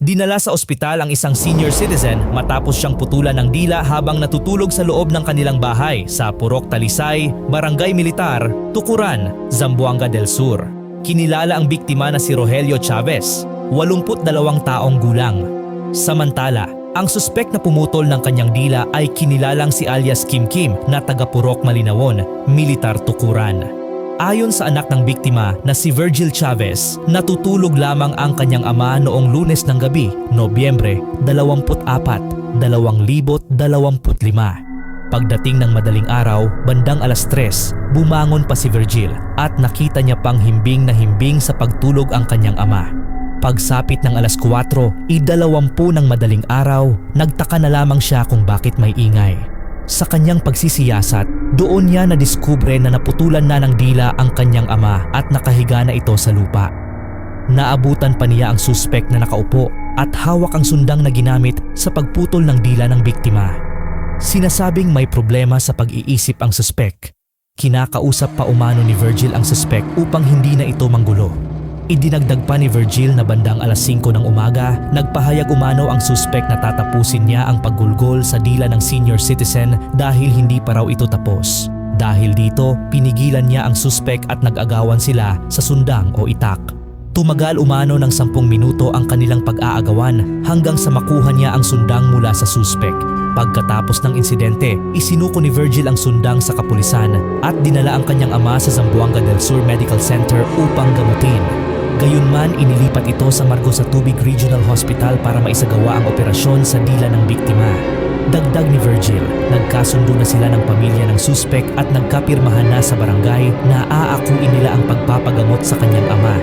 Dinala sa ospital ang isang senior citizen matapos siyang putulan ng dila habang natutulog sa loob ng kanilang bahay sa Purok Talisay, Barangay Militar, Tukuran, Zamboanga del Sur. Kinilala ang biktima na si Rogelio Chavez, 82 taong gulang. Samantala, ang suspek na pumutol ng kanyang dila ay kinilalang si alias Kim Kim na taga Purok Malinawon, Militar Tukuran. Ayon sa anak ng biktima na si Virgil Chavez, natutulog lamang ang kanyang ama noong Lunes ng gabi, Nobyembre 24, 2025. Pagdating ng madaling araw, bandang alas 3, bumangon pa si Virgil at nakita niya pang himbing na himbing sa pagtulog ang kanyang ama. Pagsapit ng alas 4, 20 ng madaling araw, nagtaka na lamang siya kung bakit may ingay. Sa kanyang pagsisiyasat, doon niya nadiskubre na naputulan na ng dila ang kanyang ama at nakahiga na ito sa lupa. Naabutan pa niya ang suspek na nakaupo at hawak ang sundang na ginamit sa pagputol ng dila ng biktima. Sinasabing may problema sa pag-iisip ang suspek. Kinakausap pa umano ni Virgil ang suspek upang hindi na ito manggulo. Idinagdag pa ni Virgil na bandang alas 5 ng umaga, nagpahayag umano ang suspek na tatapusin niya ang paggulgol sa dila ng senior citizen dahil hindi pa raw ito tapos. Dahil dito, pinigilan niya ang suspek at nag-agawan sila sa sundang o itak. Tumagal umano ng 10 minuto ang kanilang pag-aagawan hanggang sa makuha niya ang sundang mula sa suspek. Pagkatapos ng insidente, isinuko ni Virgil ang sundang sa kapulisan at dinala ang kanyang ama sa Zamboanga del Sur Medical Center upang gamutin. Gayunman, inilipat ito sa Margos sa Tubig Regional Hospital para maisagawa ang operasyon sa dila ng biktima. Dagdag ni Virgil, nagkasundo na sila ng pamilya ng suspek at nagkapirmahan na sa barangay na aakuin nila ang pagpapagamot sa kanyang ama.